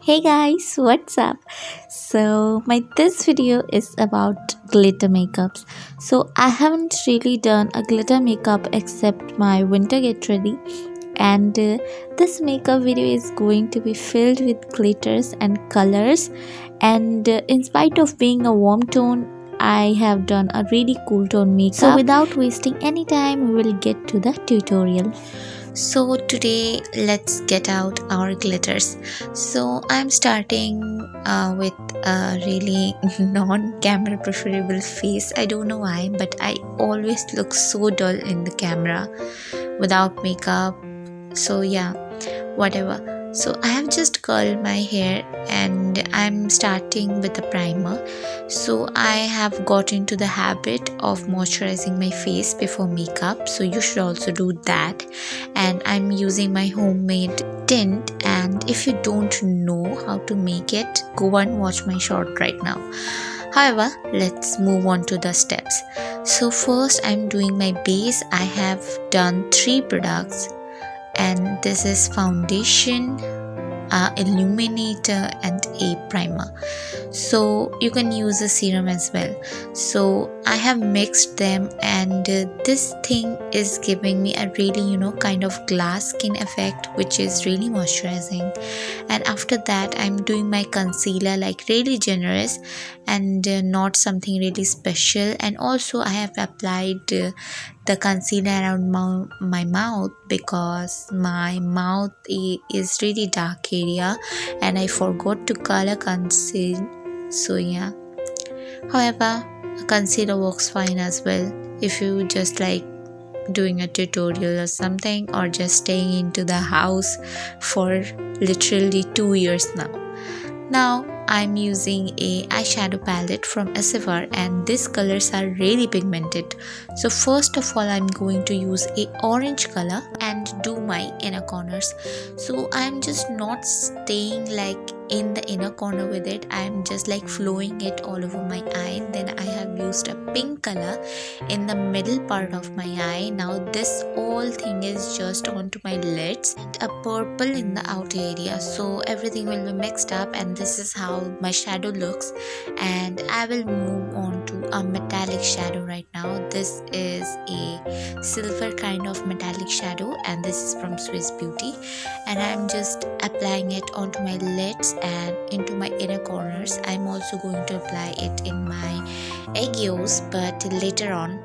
Hey guys, what's up? So my this video is about glitter makeups. So I haven't really done a glitter makeup except my winter get ready, and this makeup video is going to be filled with glitters and colors, and in spite of being a warm tone, I have done a really cool tone makeup. So without wasting any time, we will get to the tutorial. So today let's get out our glitters. So I'm starting with a really non-camera preferable face. I don't know why, but I always look so dull in the camera without makeup. So yeah, whatever. So I have just curled my hair and I'm starting with a primer. So I have got into the habit of moisturizing my face before makeup, so you should also do that. And I'm using my homemade tint, and if you don't know how to make it, go and watch my short right now. However, let's move on to the steps. So first I'm doing my base. I have done 3 products, and this is foundation, illuminator and a primer. So you can use a serum as well. So I have mixed them, and this thing is giving me a really kind of glass skin effect, which is really moisturizing. And after that I'm doing my concealer, like really generous and not something really special. And also I have applied the concealer around my mouth, because my mouth is really dark area and I forgot to color conceal. So yeah, however, a concealer works fine as well if you just like doing a tutorial or something, or just staying into the house for literally 2 years now. Now I'm using a eyeshadow palette from SFR, and these colors are really pigmented. So first of all I'm going to use a orange color and do my inner corners. So I'm just not staying like in the inner corner with it, I'm just like flowing it all over my eye. Then I have used a pink color in the middle part of my eye. Now this whole thing is just onto my lids, and a purple in the outer area, so everything will be mixed up, and this is how my shadow looks. And I will move on to a metallic shadow right now. This is a silver kind of metallic shadow, and this is from Swiss Beauty, and I'm just applying it onto my lids and into my inner corners. I'm also going to apply it in my egg yolks, but later on.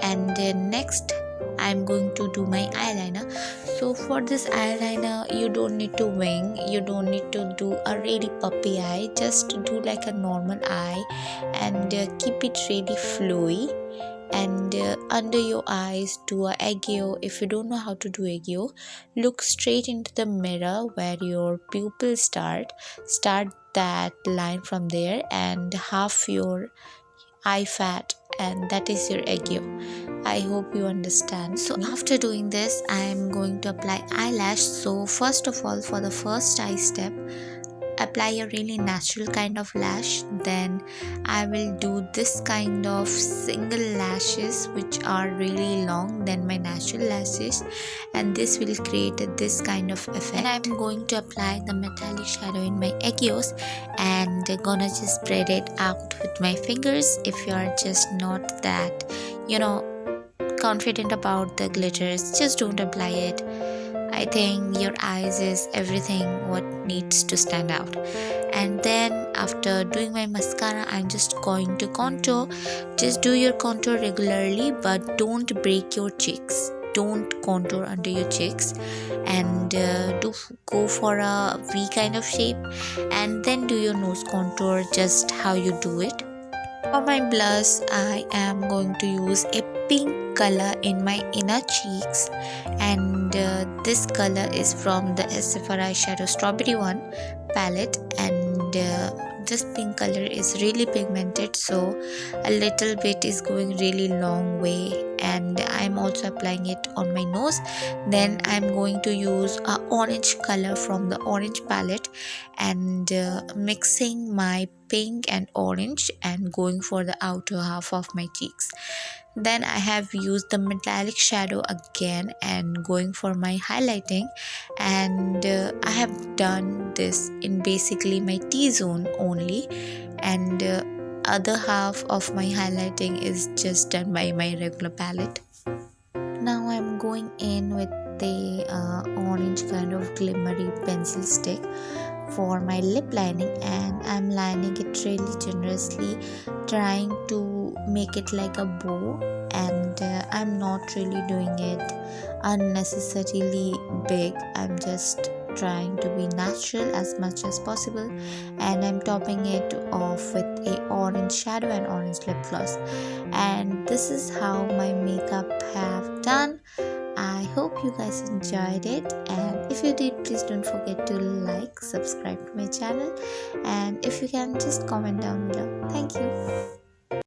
And next I'm going to do my eyeliner. So for this eyeliner, you don't need to wing, you don't need to do a really puppy eye, just do like a normal eye, and keep it really flowy. And under your eyes do a egg yolk. If you don't know how to do egg yolk, look straight into the mirror where your pupils start that line from there, and half your eye fat, and that is your egg yolk. I hope you understand. So after doing this, I am going to apply eyelash. So first of all, for the first eye step, apply a really natural kind of lash. Then I will do this kind of single lashes which are really long than my natural lashes, and this will create this kind of effect. And I'm going to apply the metallic shadow in my egg yolks, and gonna just spread it out with my fingers. If you are just not that confident about the glitters, just don't apply it. I think your eyes is everything what needs to stand out. And then after doing my mascara, I'm just going to contour. Just do your contour regularly, but don't break your cheeks. Don't contour under your cheeks, and go for a V kind of shape, and then do your nose contour just how you do it. For my blush, I am going to use a pink color in my inner cheeks, and this color is from the SFR eyeshadow Strawberry One palette, and this pink color is really pigmented, so a little bit is going really long way. And I'm also applying it on my nose. Then I'm going to use a orange color from the orange palette, and mixing my pink and orange and going for the outer half of my cheeks. Then I have used the metallic shadow again and going for my highlighting, and I have done this in basically my T-zone only, and other half of my highlighting is just done by my regular palette. Now I'm going in with the orange kind of glimmery pencil stick for my lip lining, and I'm lining it really generously, trying to make it like a bow, and I'm not really doing it unnecessarily big. I'm just trying to be natural as much as possible, and I'm topping it off with a orange shadow and orange lip gloss. And this is how my makeup have done. I hope you guys enjoyed it, and if you did, please don't forget to like, subscribe to my channel, and if you can, just comment down below. Thank you.